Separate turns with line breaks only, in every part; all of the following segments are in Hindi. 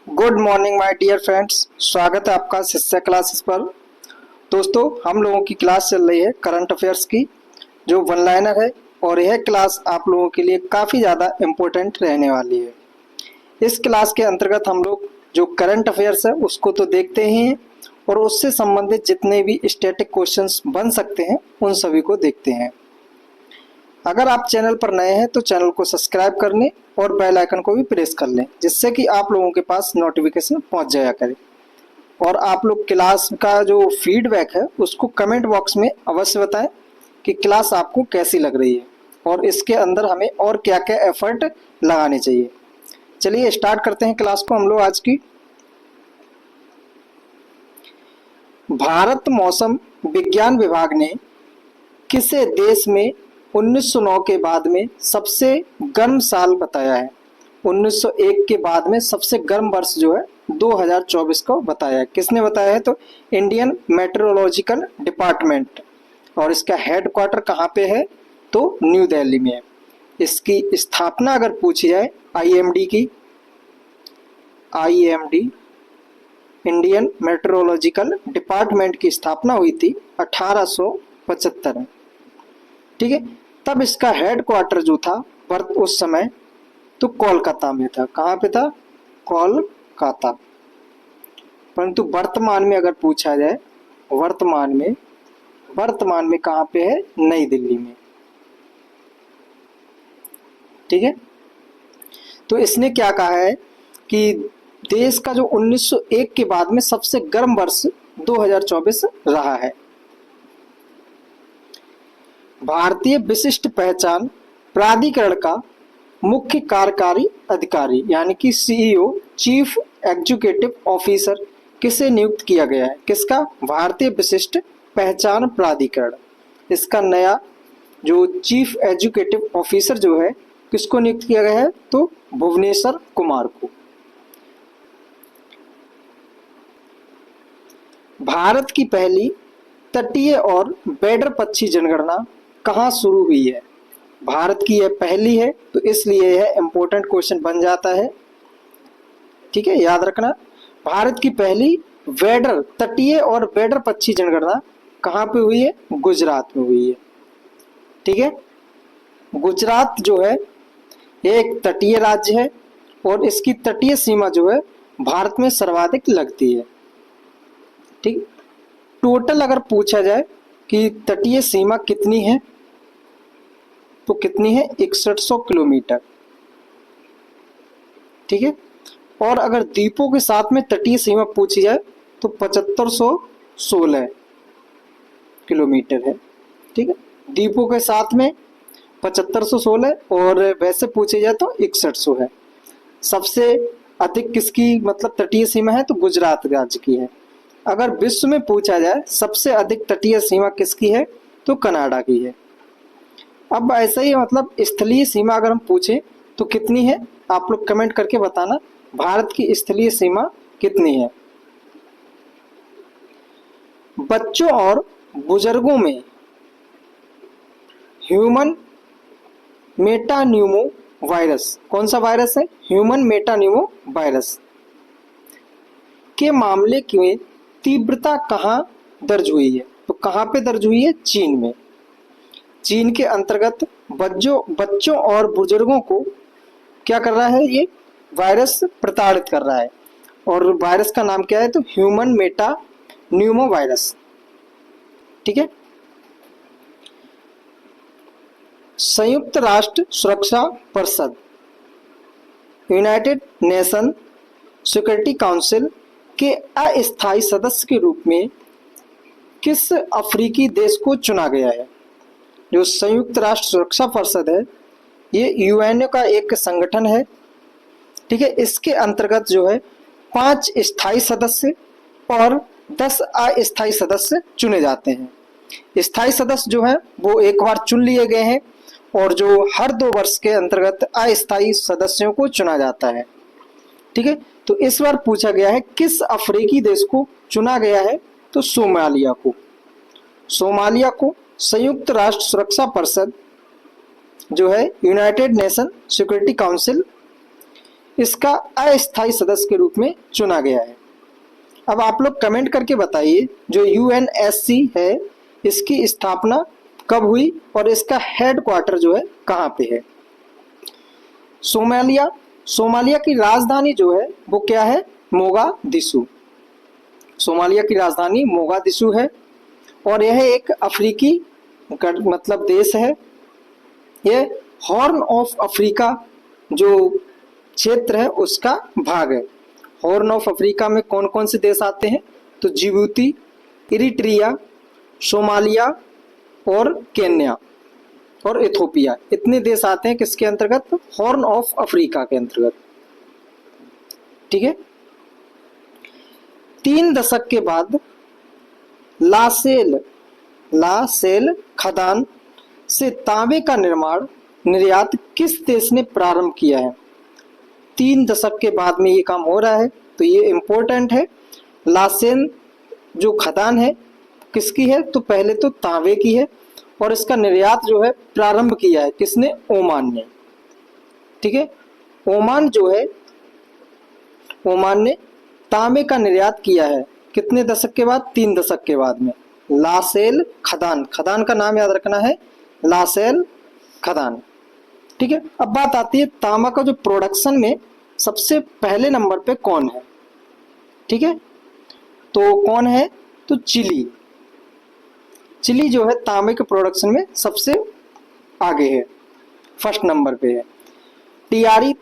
Good morning my dear friends. स्वागत है आपका शिक्षा क्लासेस पर। दोस्तों, हम लोगों की क्लास चल रही है करंट अफेयर्स की, जो वन लाइनर है, और यह क्लास आप लोगों के लिए काफ़ी ज़्यादा इम्पोर्टेंट रहने वाली है। इस क्लास के अंतर्गत हम लोग जो करंट अफेयर्स है उसको तो देखते ही हैं, और उससे संबंधित जितने भी स्टैटिक क्वेश्चंस बन सकते हैं उन सभी को देखते हैं। अगर आप चैनल पर नए हैं तो चैनल को सब्सक्राइब कर लें और बेल आइकन को भी प्रेस कर लें, जिससे कि आप लोगों के पास नोटिफिकेशन पहुंच जाया करे। और आप लोग क्लास का जो फीडबैक है उसको कमेंट बॉक्स में अवश्य बताएं कि क्लास आपको कैसी लग रही है और इसके अंदर हमें और क्या क्या एफर्ट लगाने चाहिए। चलिए स्टार्ट करते हैं क्लास को हम लोग आज की। भारत मौसम विज्ञान विभाग ने किसे देश में 1909 के बाद में सबसे गर्म साल बताया है? 1901 के बाद में सबसे गर्म वर्ष जो है 2024 को बताया है। किसने बताया है? तो इंडियन मेट्रोलॉजिकल डिपार्टमेंट। और इसका हेडक्वार्टर कहाँ पे है? तो न्यू दिल्ली में है। इसकी स्थापना अगर पूछी जाए आईएमडी की, आईएमडी इंडियन मेट्रोलॉजिकल डिपार्टमेंट की स्थापना हुई थी 1875 में। ठीक है, तब इसका हेडक्वार्टर जो था उस समय तो कोलकाता में था। कहाँ पे था? कोलकाता। परंतु वर्तमान में अगर पूछा जाए, वर्तमान में कहाँ पे है? नई दिल्ली में। ठीक है, तो इसने क्या कहा है कि देश का जो 1901 के बाद में सबसे गर्म वर्ष 2024 रहा है। भारतीय विशिष्ट पहचान प्राधिकरण का मुख्य कार्यकारी अधिकारी यानी कि सीईओ, चीफ एग्जीक्यूटिव ऑफिसर किसे नियुक्त किया गया है? किसका? भारतीय विशिष्ट पहचान प्राधिकरण। इसका नया जो चीफ एग्जीक्यूटिव ऑफिसर जो है किसको नियुक्त किया गया है? तो भुवनेश्वर कुमार को। भारत की पहली तटीय और बैडर पक्षी जनगणना कहाँ शुरू हुई है? भारत की यह पहली है तो इसलिए यह इंपॉर्टेंट क्वेश्चन बन जाता है। ठीक है, याद रखना। भारत की पहली बैडर तटीय और बैडर पक्षी जनगणना कहाँ पे हुई है? गुजरात में हुई है। ठीक है, गुजरात जो है यह एक तटीय राज्य है और इसकी तटीय सीमा जो है भारत में सर्वाधिक लगती है। ठीक, टोटल अगर पूछा जाए कि तटीय सीमा कितनी है तो कितनी है? 6100 किलोमीटर। ठीक है, और अगर द्वीपों के साथ में तटीय सीमा पूछी जाए तो 7516 किलोमीटर है। ठीक है, द्वीपों के साथ में 7516 और वैसे पूछे जाए तो 6100 है। सबसे अधिक किसकी मतलब तटीय सीमा है? तो गुजरात राज्य की है। अगर विश्व में पूछा जाए सबसे अधिक तटीय सीमा किसकी है? तो कनाडा की है। अब ऐसा ही मतलब स्थलीय सीमा अगर हम पूछें तो कितनी है? आप लोग कमेंट करके बताना भारत की स्थलीय सीमा कितनी है। बच्चों और बुजुर्गों में ह्यूमन मेटान्यूमो वायरस, कौन सा वायरस है? ह्यूमन मेटान्यूमो वायरस के मामले की तीव्रता कहाँ दर्ज हुई है? तो कहाँ पे दर्ज हुई है? चीन में। चीन के अंतर्गत बच्चों और बुजुर्गों को क्या कर रहा है? ये वायरस प्रताड़ित कर रहा है। और वायरस का नाम क्या है? तो ह्यूमन मेटा न्यूमो वायरस। ठीक है, संयुक्त राष्ट्र सुरक्षा परिषद, यूनाइटेड नेशन सिक्योरिटी काउंसिल के अस्थायी सदस्य के रूप में किस अफ्रीकी देश को चुना गया है? जो संयुक्त राष्ट्र सुरक्षा परिषद है ये यूएनओ का एक संगठन है। ठीक है, इसके अंतर्गत जो है 5 स्थायी सदस्य और 10 अस्थायी सदस्य चुने जाते हैं। स्थायी सदस्य जो है वो एक बार चुन लिए गए हैं और जो हर 2 वर्ष के अंतर्गत अस्थायी सदस्यों को चुना जाता है। ठीक है, तो इस बार पूछा गया है किस अफ्रीकी देश को चुना गया है? तो सोमालिया को। सोमालिया को संयुक्त राष्ट्र सुरक्षा परिषद जो है यूनाइटेड नेशन सिक्योरिटी काउंसिल, इसका अस्थायी सदस्य के रूप में चुना गया है। अब आप लोग कमेंट करके बताइए, जो यूएनएससी है इसकी स्थापना कब हुई और इसका हेडक्वार्टर जो है कहाँ पे है? सोमालिया। सोमालिया की राजधानी जो है वो क्या है? मोगादिशु। सोमालिया की राजधानी मोगादिशु है और यह एक अफ्रीकी मतलब देश है। यह हॉर्न ऑफ अफ्रीका जो क्षेत्र है उसका भाग है। हॉर्न ऑफ अफ्रीका में कौन कौन से देश आते हैं? तो जिबूती, इरिट्रिया, सोमालिया और केन्या और इथोपिया, इतने देश आते हैं किसके अंतर्गत? हॉर्न ऑफ अफ्रीका के अंतर्गत। ठीक है। 3 दशक के बाद लासेल खदान से तांबे का निर्यात किस देश ने प्रारंभ किया है? 3 दशक के बाद में ये काम हो रहा है, तो ये इंपॉर्टेंट है। लासेल जो खदान है किसकी है? तो पहले तो तांबे की है और इसका निर्यात जो है प्रारंभ किया है किसने? ओमान ने। ठीक है। ओमान जो है, ओमान ने तांबे का निर्यात किया है कितने दशक के बाद? 3 दशक के बाद में। लासेल खदान, खदान का नाम याद रखना है, लासेल खदान। ठीक है। अब बात आती है तांबा का जो प्रोडक्शन में सबसे पहले नंबर पे कौन है? ठीक है, तो कौन है? तो चिली। चिली जो है तांबे के प्रोडक्शन में सबसे आगे है, फर्स्ट नंबर पे है। टीआरई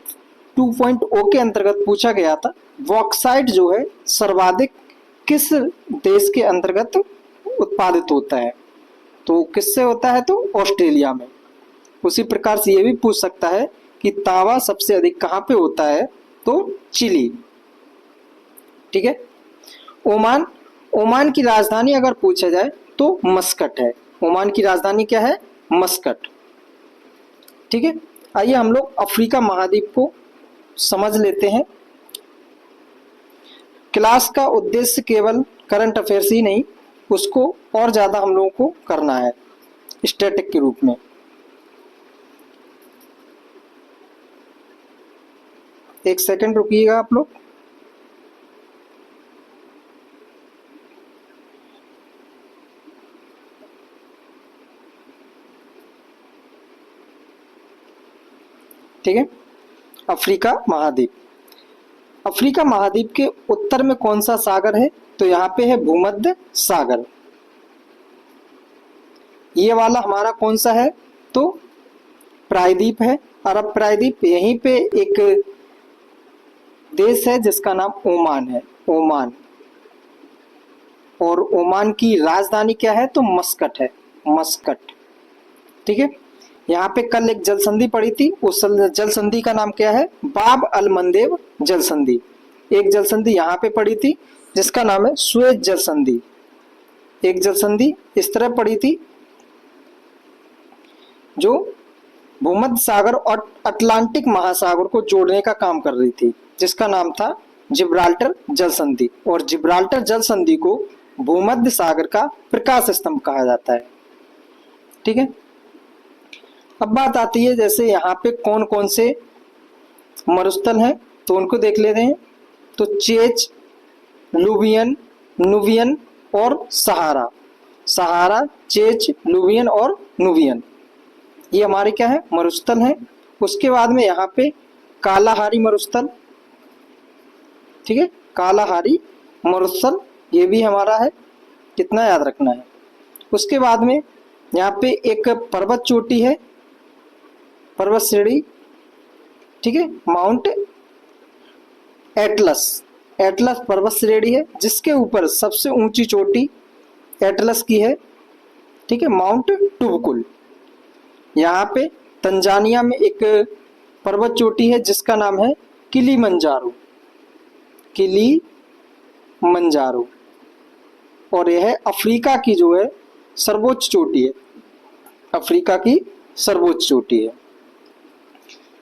2.0 के अंतर्गत पूछा गया था, बॉक्साइट जो है सर्वाधिक किस देश के अंतर्गत उत्पादित होता है? तो किससे होता है? तो ऑस्ट्रेलिया में। उसी प्रकार से ये भी पूछ सकता है कि तांबा सबसे अधिक कहाँ पे होता है? तो चिली। ठीक है। ओमान, ओमान की राजधानी अगर पूछा जाए तो मस्कट है। ओमान की राजधानी क्या है? मस्कट। ठीक है। आइए हम लोग अफ्रीका महाद्वीप को समझ लेते हैं। क्लास का उद्देश्य केवल करंट अफेयर्स ही नहीं, उसको और ज्यादा हम लोगों को करना है स्टैटिक के रूप में। एक सेकंड रुकिएगा आप लोग। ठीक है। अफ्रीका महाद्वीप, अफ्रीका महाद्वीप के उत्तर में कौन सा सागर है? तो यहाँ पे है भूमध्य सागर। ये वाला हमारा कौन सा है? तो प्रायद्वीप है, अरब प्रायद्वीप। यहीं पे एक देश है जिसका नाम ओमान है, ओमान। और ओमान की राजधानी क्या है? तो मस्कट है, मस्कट। ठीक है। यहाँ पे कल एक जल संधि पड़ी थी, उस जल संधि का नाम क्या है? बाब अल मंदेब जल संधि। एक जल संधि यहाँ पे पड़ी थी जिसका नाम है सुएज जल संधि। एक जल संधि इस तरह पड़ी थी जो भूमध्य सागर और अटलांटिक महासागर को जोड़ने का काम कर रही थी, जिसका नाम था जिब्राल्टर जल संधि। और जिब्राल्टर जल संधि को भूमध्य सागर का प्रकाश स्तंभ कहा जाता है। ठीक है। अब बात आती है जैसे यहाँ पे कौन कौन से मरुस्थल हैं, तो उनको देख लेते हैं। तो चेच, लुवियन, नुवियन और सहारा। सहारा, चेच, लुवियन और नुवियन, ये हमारे क्या है? मरुस्थल हैं। उसके बाद में यहाँ पे कालाहारी मरुस्थल। ठीक है, कालाहारी मरुस्थल ये भी हमारा है, कितना याद रखना है। उसके बाद में यहाँ पे एक पर्वत चोटी है, पर्वत श्रेणी। ठीक है, माउंट एटलस, एटलस पर्वत श्रेणी है जिसके ऊपर सबसे ऊंची चोटी एटलस की है। ठीक है, माउंट टुबकुल। यहाँ पे तंजानिया में एक पर्वत चोटी है जिसका नाम है किलीमंजारो, किलीमंजारो। और यह अफ्रीका की जो है सर्वोच्च चोटी है, अफ्रीका की सर्वोच्च चोटी है।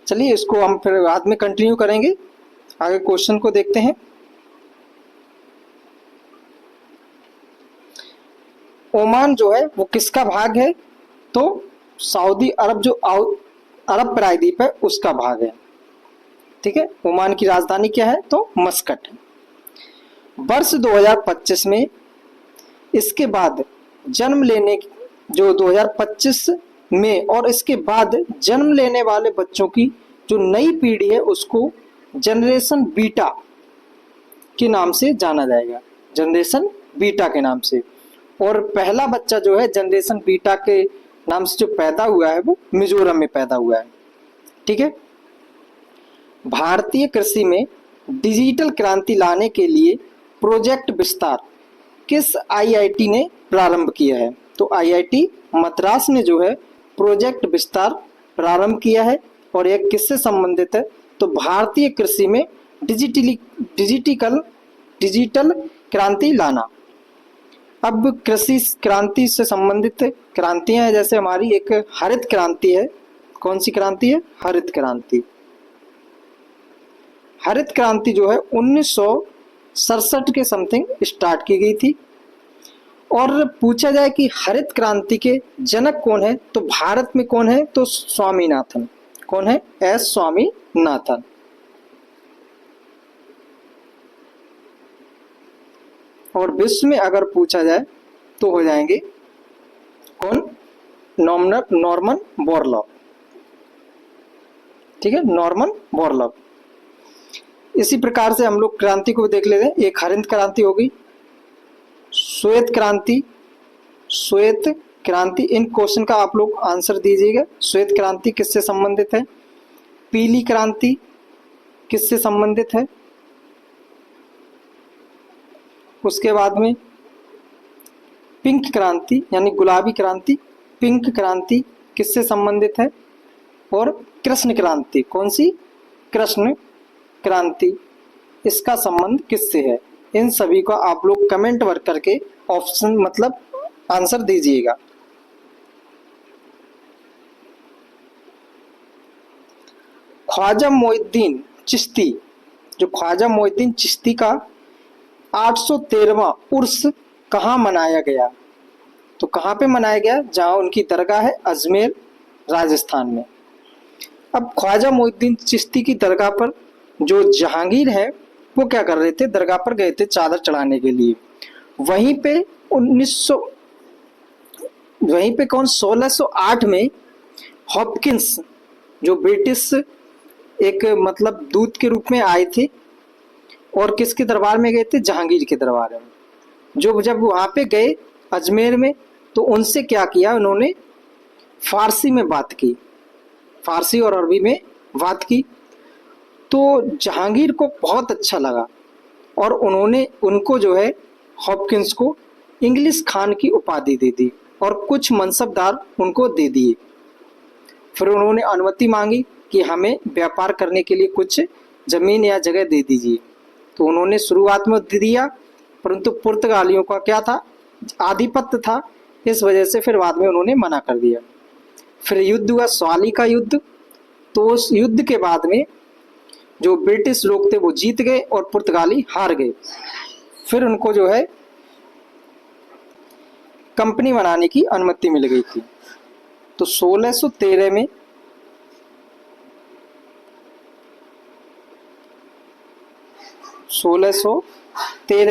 चलिए इसको हम फिर बाद में कंटिन्यू करेंगे। आगे क्वेश्चन को देखते हैं। ओमान जो है वो किसका भाग है? तो सऊदी अरब जो अरब प्रायद्वीप है उसका भाग है। ठीक है, ओमान की राजधानी क्या है तो मस्कट है। वर्ष 2025 में इसके बाद जन्म लेने जो 2025 में और इसके बाद जन्म लेने वाले बच्चों की जो नई पीढ़ी है उसको जनरेशन बीटा के नाम से जाना जाएगा, जनरेशन बीटा के नाम से। और पहला बच्चा जो है जनरेशन बीटा के नाम से जो पैदा हुआ है वो मिजोरम में पैदा हुआ है। ठीक है, भारतीय कृषि में डिजिटल क्रांति लाने के लिए प्रोजेक्ट विस्तार किस आईआईटी ने प्रारंभ किया है तो आईआईटी मद्रास ने जो है प्रोजेक्ट विस्तार प्रारंभ किया है। और यह किससे संबंधित है तो भारतीय कृषि में डिजिटल क्रांति लाना। अब कृषि क्रांति से संबंधित क्रांतियां हैं, जैसे हमारी एक हरित क्रांति है। कौन सी क्रांति है? हरित क्रांति। हरित क्रांति जो है 1967 के समथिंग स्टार्ट की गई थी। और पूछा जाए कि हरित क्रांति के जनक कौन है तो भारत में कौन है तो स्वामीनाथन। कौन है? एस स्वामीनाथन। और विश्व में अगर पूछा जाए तो हो जाएंगे कौन? Norman Borlaug. ठीक है, नॉर्मन बोरलॉग। इसी प्रकार से हम लोग क्रांति को देख लेते हैं। एक हरित क्रांति होगी, श्वेत क्रांति, श्वेत क्रांति। इन क्वेश्चन का आप लोग आंसर दीजिएगा। श्वेत क्रांति किससे संबंधित है? पीली क्रांति किससे संबंधित है? उसके बाद में पिंक क्रांति यानी गुलाबी क्रांति, पिंक क्रांति किससे संबंधित है? और कृष्ण क्रांति, कौन सी? कृष्ण क्रांति, इसका संबंध किससे है? इन सभी को आप लोग कमेंट वर्क करके ऑप्शन मतलब आंसर दीजिएगा। ख्वाजा मोइनुद्दीन चिश्ती, जो ख्वाजा मोइनुद्दीन चिश्ती का 813वां उर्स कहाँ मनाया गया? तो कहाँ पे मनाया गया? जहाँ उनकी दरगाह है अजमेर राजस्थान में। अब ख्वाजा मोइनुद्दीन चिश्ती की दरगाह पर जो जहांगीर है वो क्या कर रहे थे? दरगाह पर गए थे चादर चढ़ाने के लिए। वहीं पे 1608 में हॉपकिंस जो ब्रिटिश एक मतलब दूत के रूप में आए थे और किसके दरबार में गए थे? जहांगीर के दरबार में। जब वहां पे गए अजमेर में तो उनसे क्या किया? उन्होंने फारसी में बात की, फारसी और अरबी में बात की। तो जहांगीर को बहुत अच्छा लगा और उन्होंने उनको जो है हॉपकिंस को इंग्लिश खान की उपाधि दे दी और कुछ मनसबदार उनको दे दिए। फिर उन्होंने अनुमति मांगी कि हमें व्यापार करने के लिए कुछ जमीन या जगह दे दीजिए। तो उन्होंने शुरुआत में दे दिया, परंतु पुर्तगालियों का क्या था? आधिपत्य था, इस वजह से फिर बाद में उन्होंने मना कर दिया। फिर युद्ध हुआ, स्वाली का युद्ध। तो उस युद्ध के बाद में जो ब्रिटिश लोग थे वो जीत गए और पुर्तगाली हार गए। फिर उनको जो है कंपनी बनाने की अनुमति मिल गई थी। तो 1613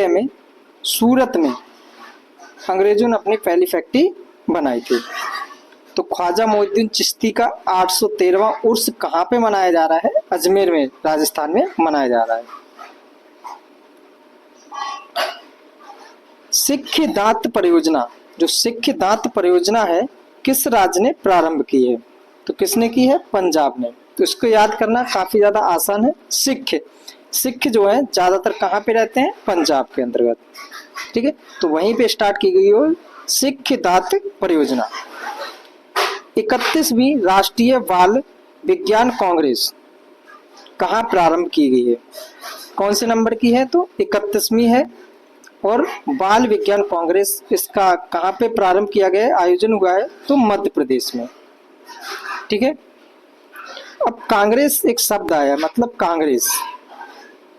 में सूरत में अंग्रेजों ने अपनी पहली फैक्ट्री बनाई थी। तो ख्वाजा मोइनुद्दीन चिश्ती का 813वां उर्स कहाँ पे मनाया जा रहा है? अजमेर में, राजस्थान में मनाया जा रहा है। सिक्ख दांत परियोजना, जो सिक्ख दांत परियोजना है किस राज्य ने प्रारंभ की है? तो किसने की है? पंजाब ने। तो इसको याद करना काफी ज्यादा आसान है। सिख जो है ज्यादातर कहाँ पे रहते हैं? पंजाब के अंतर्गत। ठीक है, तो वहीं पे स्टार्ट की गई हो सिक्ख दांत परियोजना। 31वीं राष्ट्रीय बाल विज्ञान कांग्रेस कहाँ प्रारंभ की गई है? कौन से नंबर की है? तो 31वीं है। और बाल विज्ञान कांग्रेस इसका कहाँ पे प्रारंभ किया गया है, आयोजन हुआ है? तो मध्य प्रदेश में। ठीक है, अब कांग्रेस एक शब्द आया, मतलब कांग्रेस।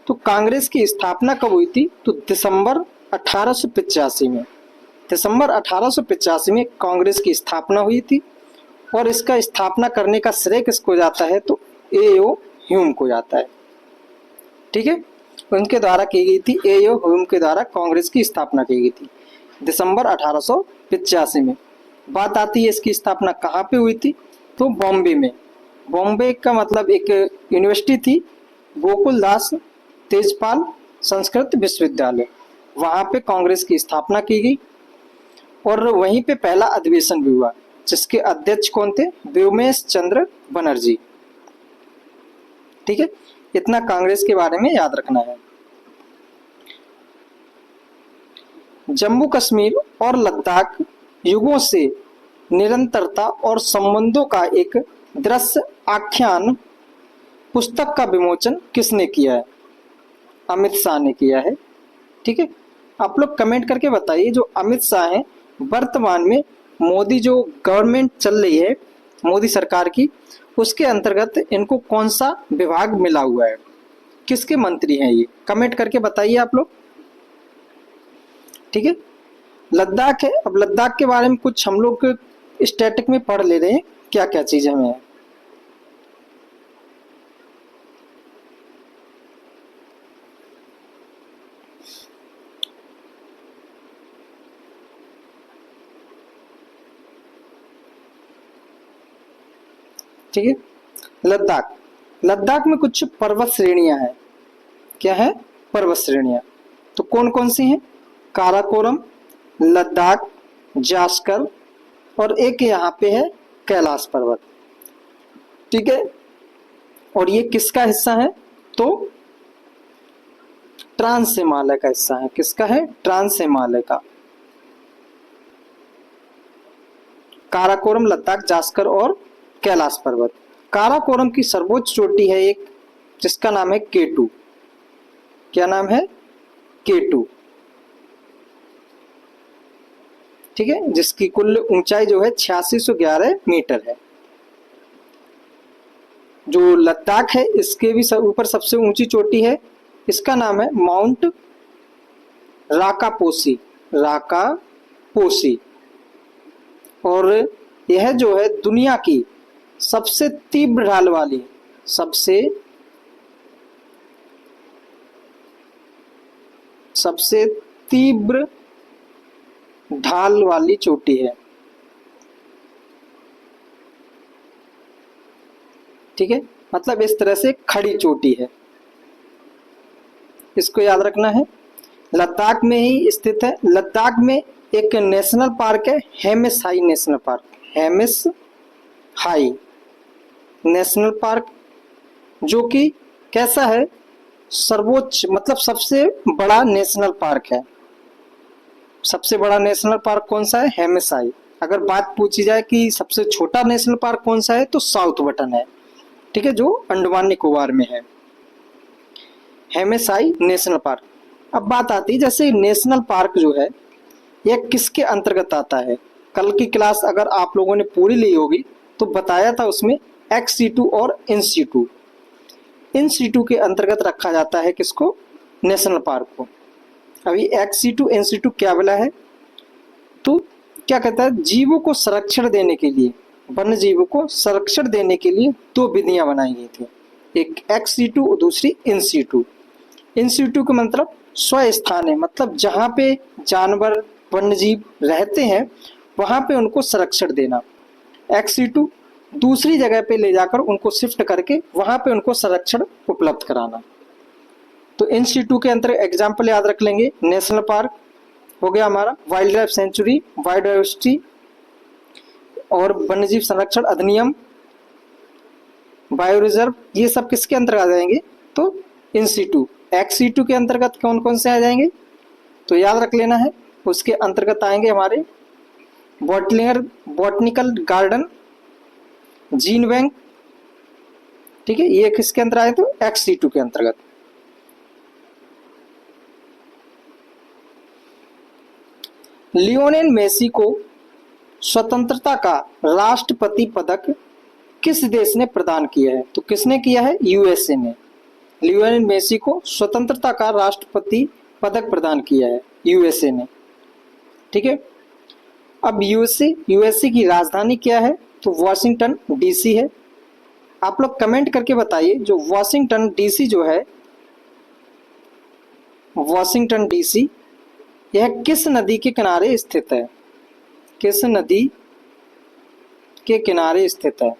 तो कांग्रेस की स्थापना कब हुई थी? तो दिसंबर 1885 में। दिसंबर 1885 में कांग्रेस की स्थापना हुई थी। और इसका स्थापना करने का श्रेय किसको जाता है? तो ए.ओ. ह्यूम को जाता है। ठीक है, उनके द्वारा की गई थी। एओ ह्यूम के द्वारा कांग्रेस की स्थापना की गई थी दिसंबर 1885 में। बात आती है इसकी स्थापना कहाँ पे हुई थी, तो बॉम्बे में। बॉम्बे का मतलब एक यूनिवर्सिटी थी, गोकुलदास तेजपाल संस्कृत विश्वविद्यालय, वहां पे कांग्रेस की स्थापना की गई और वहीं पे पहला अधिवेशन भी हुआ, जिसके अध्यक्ष कौन थे, व्योमेश चंद्र बनर्जी। ठीक है, इतना कांग्रेस के बारे में याद रखना है। जम्मू कश्मीर और लद्दाख युगों से निरंतरता और संबंधों का एक दृश्य आख्यान पुस्तक का विमोचन किसने किया है, अमित शाह ने किया है। ठीक है, आप लोग कमेंट करके बताइए, जो अमित शाह हैं वर्तमान में मोदी जो गवर्नमेंट चल रही है मोदी सरकार की, उसके अंतर्गत इनको कौन सा विभाग मिला हुआ है, किसके मंत्री हैं ये, कमेंट करके बताइए आप लोग। ठीक है, लद्दाख है। अब लद्दाख के बारे में कुछ हम लोग स्टैटिक में पढ़ ले रहे हैं, क्या क्या चीजें हमें है। ठीक है, लद्दाख, लद्दाख में कुछ पर्वत श्रेणियां हैं। क्या है, पर्वत श्रेणियां। तो कौन कौन सी हैं, काराकोरम, लद्दाख, जास्कर और एक यहाँ पे है कैलाश पर्वत। ठीक है, और ये किसका हिस्सा है, तो ट्रांस हिमालय का हिस्सा है। किसका है, ट्रांस हिमालय का। काराकोरम, लद्दाख, जास्कर और कैलाश पर्वत। काराकोरम की सर्वोच्च चोटी है एक, जिसका नाम है K2। क्या नाम है, K2। ठीक है, जिसकी कुल ऊंचाई जो है 8611 मीटर है। जो लद्दाख है इसके भी ऊपर सबसे ऊंची चोटी है, इसका नाम है माउंट राकापोसी, राकापोसी। और यह जो है दुनिया की सबसे तीव्र ढाल वाली, सबसे तीव्र ढाल वाली चोटी है। ठीक है, मतलब इस तरह से खड़ी चोटी है, इसको याद रखना है। लद्दाख में ही स्थित है। लद्दाख में एक नेशनल पार्क है, Hemis high national park, Hemis high national park, जो कि कैसा है, सर्वोच्च मतलब सबसे बड़ा नेशनल पार्क है। सबसे बड़ा नेशनल पार्क कौन सा है, हेमिस हाई। अगर बात पूछी जाए कि सबसे छोटा नेशनल पार्क कौन सा है, तो साउथ बटन है। ठीक है, जो अंडमान निकोबार में है, हेमिस हाई नेशनल पार्क। अब बात आती है, जैसे नेशनल पार्क जो है यह किसके अंतर्गत आता है। कल की क्लास अगर आप लोगों ने पूरी ली होगी तो बताया था उसमें XC2 और INC2। INC2 के अंतर्गत रखा जाता है किसको, नेशनल पार्क को। अभी XC2 INC2 क्या बोला है, तो क्या कहता है, जीवों को संरक्षण देने के लिए, वन्य जीवों को संरक्षण देने के लिए दो विधियां बनाई गई थी, एक XC2 और दूसरी INC2। INC2 का मतलब स्वस्थान है, मतलब जहाँ पे जानवर वन्य जीव रहते हैं वहां पे उनको संरक्षण देना। XC2 दूसरी जगह पे ले जाकर उनको शिफ्ट करके वहां पे उनको संरक्षण उपलब्ध कराना। तो INC2 के अंतर्गत एग्जाम्पल याद रख लेंगे, नेशनल पार्क हो गया हमारा, वाइल्ड लाइफ सेंचुरी, बायोडाइवर्सिटी और वन्यजीव संरक्षण अधिनियम, बायो रिजर्व, ये सब किसके अंतर्गत आ जाएंगे, तो INC2। XC2 के अंतर्गत कौन कौन से आ जाएंगे, तो याद रख लेना है, उसके अंतर्गत आएंगे हमारे बॉटनिकल गार्डन, जीन बैंक। ठीक है, ये किसके अंदर आए, तो XC2 के अंतर्गत। लियोनेल मेसी को स्वतंत्रता का राष्ट्रपति पदक किस देश ने प्रदान किया है, तो किसने किया है, USA ने। लियोनेल मेसी को स्वतंत्रता का राष्ट्रपति पदक प्रदान किया है USA ने। ठीक है, अब यूएसए की राजधानी क्या है, तो वाशिंगटन DC है। आप लोग कमेंट करके बताइए, जो वाशिंगटन DC जो है वॉशिंगटन डीसी, यह किस नदी के किनारे स्थित है? किस नदी के किनारे स्थित है?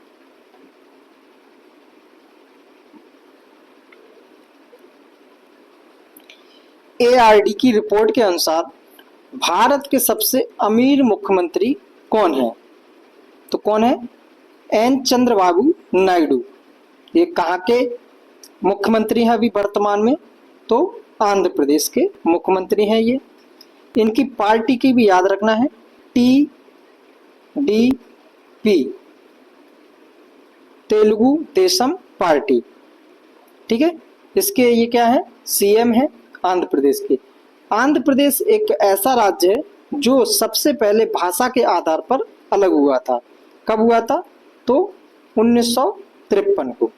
एआरडी की रिपोर्ट के अनुसार भारत के सबसे अमीर मुख्यमंत्री कौन है? तो कौन है? एन चंद्रबाबू नायडू। ये कहाँ के मुख्यमंत्री हैं अभी वर्तमान में? तो आंध्र प्रदेश के मुख्यमंत्री हैं ये। इनकी पार्टी की भी याद रखना है, टीडीपी, तेलुगु देशम पार्टी। ठीक है, इसके ये क्या है? सीएम है आंध्र प्रदेश के। आंध्र प्रदेश एक ऐसा राज्य है जो सबसे पहले भाषा के आधार पर अलग हुआ था। कब हुआ था? तो 1953 को।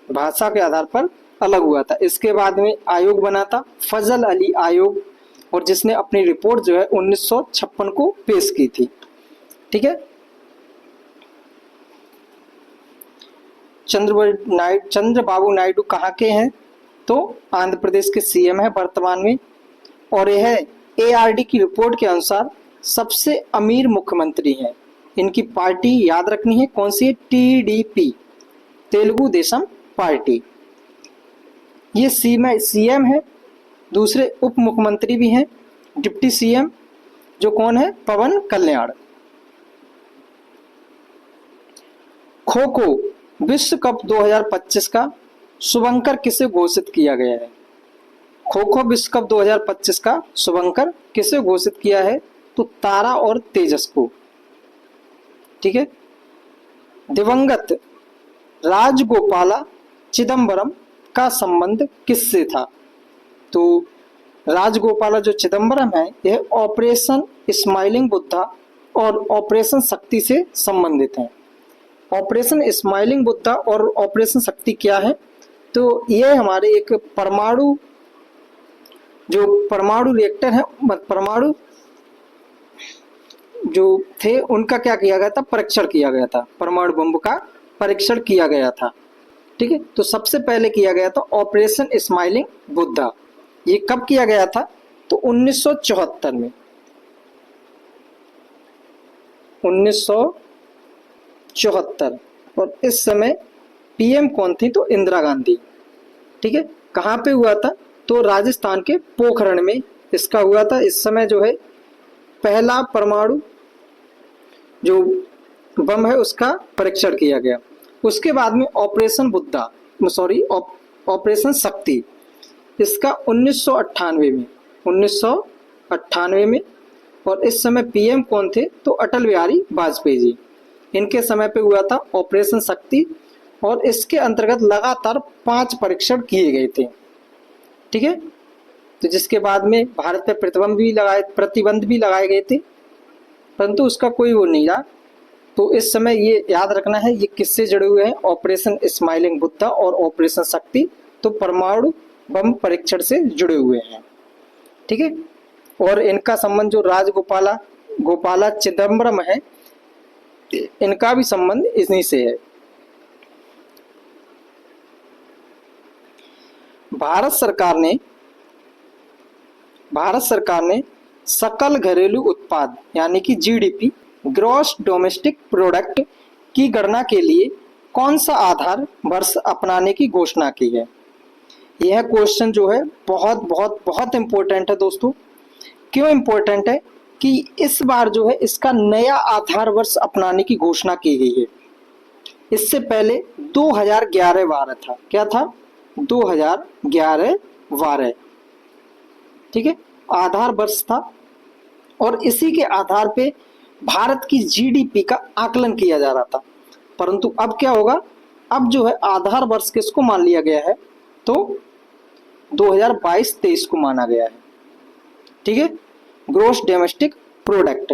भाषा के आधार पर अलग हुआ था। इसके बाद में आयोग बना था, फजल अली आयोग, और जिसने अपनी रिपोर्ट जो है 1956 को पेश की थी। ठीक है, चंद्रबाबू नायडू कहाँ के हैं? तो आंध्र प्रदेश के सीएम है वर्तमान में, और यह एआरडी की रिपोर्ट के अनुसार सबसे अमीर मुख्यमंत्री हैं। इनकी पार्टी याद रखनी है, कौन सी है? TDP, Telugu Desam party. ये सीएम है। दूसरे उप मुख्यमंत्री भी हैं, डिप्टी सीएम, जो कौन है? पवन कल्याण। खो खो विश्व कप 2025 का शुभंकर किसे घोषित किया गया है? खो खो विश्व कप 2025 का शुभंकर किसे घोषित किया है? तो तारा और तेजस को। ठीक है, दिवंगत राजगोपाला चिदम्बरम का संबंध किससे था? तो राजगोपाला जो चिदम्बरम है, यह ऑपरेशन स्माइलिंग बुद्धा और ऑपरेशन शक्ति से संबंधित हैं। ऑपरेशन स्माइलिंग बुद्धा और ऑपरेशन शक्ति क्या है? तो ये हमारे एक परमाणु रिएक्टर है, परमाणु जो थे उनका क्या किया गया था? परीक्षण किया गया था। परमाणु बम का परीक्षण किया गया था। ठीक है, तो सबसे पहले किया गया था ऑपरेशन स्माइलिंग बुद्धा। ये कब किया गया था? तो 1974 में। 1974। और इस समय पीएम कौन थी? तो इंदिरा गांधी। ठीक है, कहाँ पे हुआ था? तो राजस्थान के पोखरण में इसका हुआ था। इस समय जो है पहला परमाणु जो बम है उसका परीक्षण किया गया। उसके बाद में ऑपरेशन ऑपरेशन शक्ति, इसका 1998 में। और इस समय पीएम कौन थे? तो अटल बिहारी वाजपेयी जी। इनके समय पे हुआ था ऑपरेशन शक्ति, और इसके अंतर्गत लगातार 5 परीक्षण किए गए थे। ठीक है, तो जिसके बाद में भारत पे प्रतिबंध भी लगाए गए थे, परंतु उसका कोई वो नहीं रहा। तो इस समय ये याद रखना है, ये किससे जुड़े हुए हैं? ऑपरेशन स्माइलिंग बुद्धा और ऑपरेशन शक्ति, तो परमाणु बम परीक्षण से जुड़े हुए हैं। ठीक है, और इनका संबंध जो गोपाला चिदम्बरम है, इनका भी संबंध इन्हीं से है। भारत सरकार ने सकल घरेलू उत्पाद यानी कि जीडीपी, ग्रॉस डोमेस्टिक प्रोडक्ट की गणना के लिए कौन सा आधार वर्ष अपनाने की घोषणा की है? यह क्वेश्चन जो है बहुत बहुत बहुत इंपॉर्टेंट है दोस्तों। क्यों इंपॉर्टेंट है? कि इस बार जो है इसका नया आधार वर्ष अपनाने की घोषणा की गई है। इससे पहले 2011-12 था। क्या था? 2011-12। ठीक है, आधार वर्ष था, और इसी के आधार पे भारत की जीडीपी का आकलन किया जा रहा था। परंतु अब क्या होगा? अब जो है आधार वर्ष किसको मान लिया गया है? तो 2022-23 को माना गया है। ठीक है, ग्रोस डोमेस्टिक प्रोडक्ट,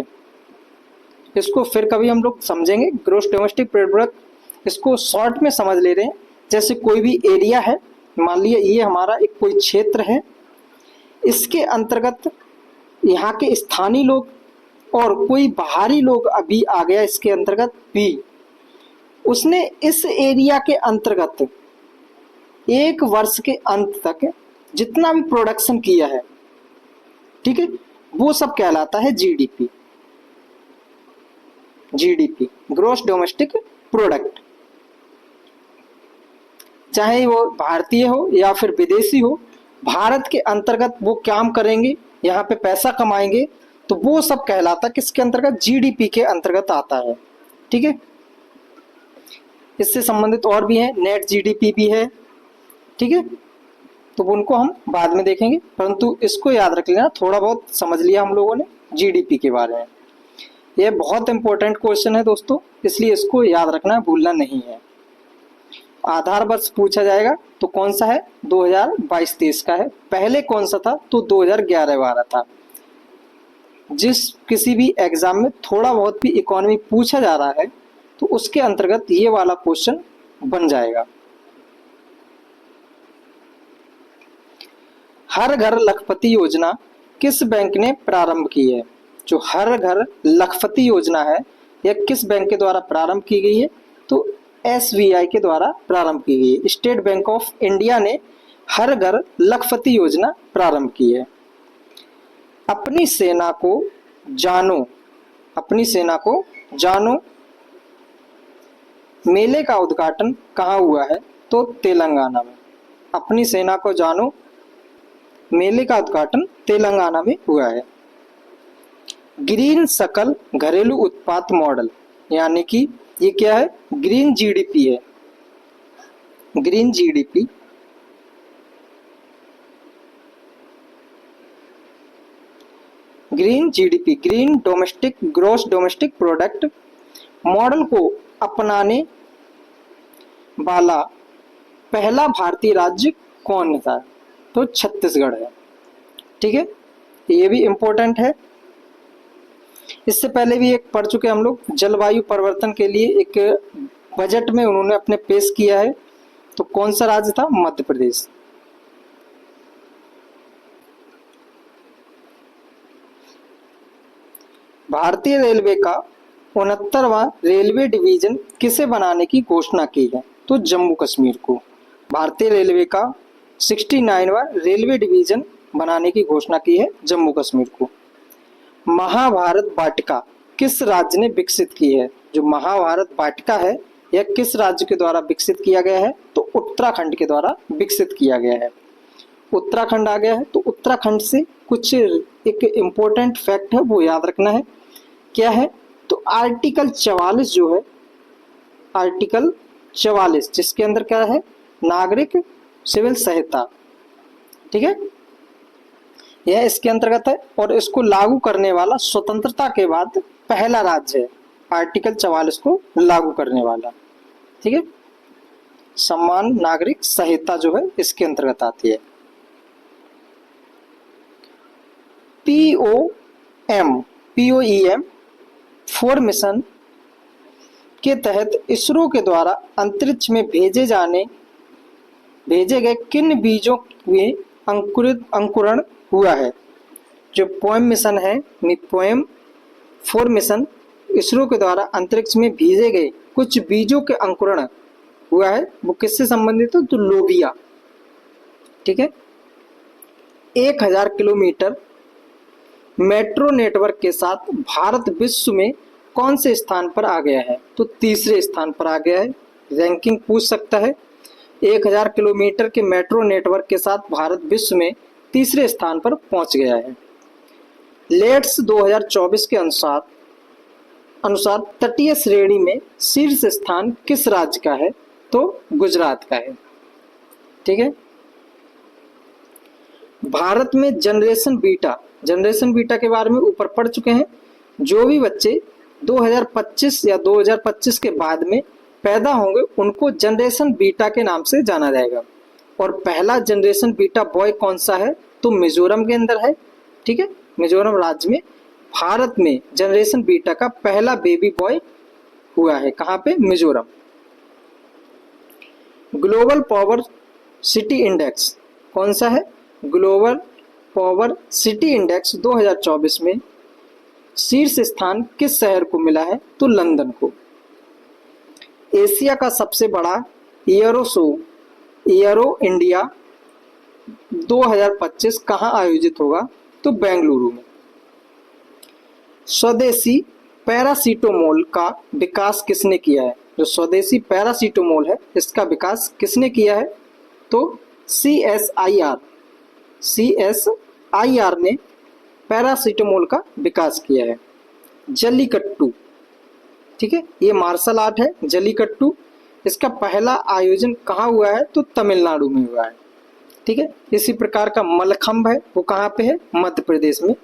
इसको फिर कभी हम लोग समझेंगे। ग्रोस डोमेस्टिक प्रोडक्ट, इसको शॉर्ट में समझ ले रहे हैं। जैसे कोई भी एरिया है, मान लिया ये हमारा एक कोई क्षेत्र है, इसके अंतर्गत यहाँ के स्थानीय लोग और कोई बाहरी लोग अभी आ गया इसके अंतर्गत भी, उसने इस एरिया के अंतर्गत एक वर्ष के अंत तक जितना भी प्रोडक्शन किया है, ठीक है, वो सब कहलाता है GDP. GDP gross domestic product, चाहे वो भारतीय हो या फिर विदेशी हो, भारत के अंतर्गत वो काम करेंगे, यहाँ पे पैसा कमाएंगे, तो वो सब कहलाता किसके अंतर्गत? जीडीपी के अंतर्गत आता है। ठीक है, इससे संबंधित और भी है, नेट जीडीपी भी है। ठीक है, तो उनको हम बाद में देखेंगे, परंतु इसको याद रख लेना, थोड़ा बहुत समझ लिया हम लोगों ने जीडीपी के बारे में। यह बहुत इंपॉर्टेंट क्वेश्चन है दोस्तों, इसलिए इसको याद रखना, भूलना नहीं है। आधार वर्ष पूछा जाएगा तो कौन सा है? 2022-23 का है। पहले कौन सा था? तो 2011-12 था। जिस किसी भी एग्जाम में थोड़ा बहुत भी इकोनॉमी पूछा जा रहा है तो उसके अंतर्गत ये वाला क्वेश्चन बन जाएगा। हर घर लखपति योजना किस बैंक ने प्रारंभ की है? जो हर घर लखपति योजना है यह किस बैंक के द्वारा प्रारंभ की गई है? तो एसबीआई के द्वारा प्रारंभ की गई है। स्टेट बैंक ऑफ इंडिया ने हर घर लखपति योजना प्रारंभ की है। अपनी सेना को जानो, अपनी सेना को जानो मेले का उद्घाटन कहाँ हुआ है? तो तेलंगाना में। अपनी सेना को जानो मेले का उद्घाटन तेलंगाना में हुआ है। ग्रीन सकल घरेलू उत्पाद मॉडल, यानी कि ये क्या है? ग्रीन जीडीपी है। Green GDP green domestic gross domestic product model को अपनाने वाला पहला भारतीय राज्य कौन था? तो छत्तीसगढ़ है। ठीक है, ये भी इंपॉर्टेंट है। इससे पहले भी एक पढ़ चुके हम लोग, जलवायु परिवर्तन के लिए एक बजट में उन्होंने अपने पेश किया है, तो कौन सा राज्य था? मध्य प्रदेश। भारतीय रेलवे का 69वां रेलवे डिवीजन किसे बनाने की घोषणा की है? तो जम्मू कश्मीर को। भारतीय रेलवे का 69वां रेलवे डिवीजन बनाने की घोषणा की है जम्मू कश्मीर को। महाभारत वाटिका किस राज्य ने विकसित की है? जो महाभारत वाटिका है यह किस राज्य के द्वारा विकसित किया गया है? तो उत्तराखंड के द्वारा विकसित किया गया है। उत्तराखंड आ गया है, तो उत्तराखंड से कुछ एक इम्पोर्टेंट फैक्ट है वो याद रखना है। क्या है? तो आर्टिकल 44 जो है, आर्टिकल 44 जिसके अंदर क्या है? नागरिक सिविल संहिता। ठीक है, यह इसके अंतर्गत है और इसको लागू करने वाला स्वतंत्रता के बाद पहला राज्य है, आर्टिकल 44 को लागू करने वाला। ठीक है, समान नागरिक संहिता जो है इसके अंतर्गत आती है। POEM 4 मिशन के तहत इसरो के द्वारा अंतरिक्ष में भेजे गए किन बीजों में अंकुरण हुआ है? जो पोएम मिशन है, पोएम 4 मिशन इसरो के द्वारा अंतरिक्ष में भेजे गए कुछ बीजों के अंकुरण हुआ है, वो किससे संबंधित है? तो लोबिया। ठीक है, 1000 किलोमीटर मेट्रो नेटवर्क के साथ भारत विश्व में कौन से स्थान पर आ गया है? तो तीसरे स्थान पर आ गया है। रैंकिंग पूछ सकता है। 1000 किलोमीटर के मेट्रो नेटवर्क के साथ भारत विश्व में तीसरे स्थान पर पहुंच गया है। लेट्स 2024 के अनुसार तटीय श्रेणी में शीर्ष स्थान किस राज्य का है? तो गुजरात का है। ठीक है, भारत में जनरेशन बीटा के बारे में ऊपर पढ़ चुके हैं। जो भी बच्चे 2025 या 2025 के बाद में पैदा होंगे उनको जनरेशन बीटा के नाम से जाना जाएगा। और पहला जनरेशन बीटा बॉय कौन सा है? तो मिजोरम के अंदर है। ठीक है, मिजोरम राज्य में भारत में जनरेशन बीटा का पहला बेबी बॉय हुआ है। कहाँ पे? Mizoram. Global power city index कौन सा है? ग्लोबल पावर सिटी इंडेक्स 2024 में शीर्ष स्थान किस शहर को मिला है? तो लंदन को। एशिया का सबसे बड़ा एरो शो एरो इंडिया 2025 कहाँ आयोजित होगा? तो बेंगलुरु में। स्वदेशी पैरासीटामोल का विकास किसने किया है? जो स्वदेशी पैरासीटामोल है इसका विकास किसने किया है? तो CSIR ने पैरासीटामोल का विकास किया है। जल्लीकट्टू, ठीक है, ये मार्शल आर्ट है जल्लीकट्टू। इसका पहला आयोजन कहाँ हुआ है? तो तमिलनाडु में हुआ है। ठीक है, इसी प्रकार का मलखंभ है वो कहाँ पे है? मध्य प्रदेश में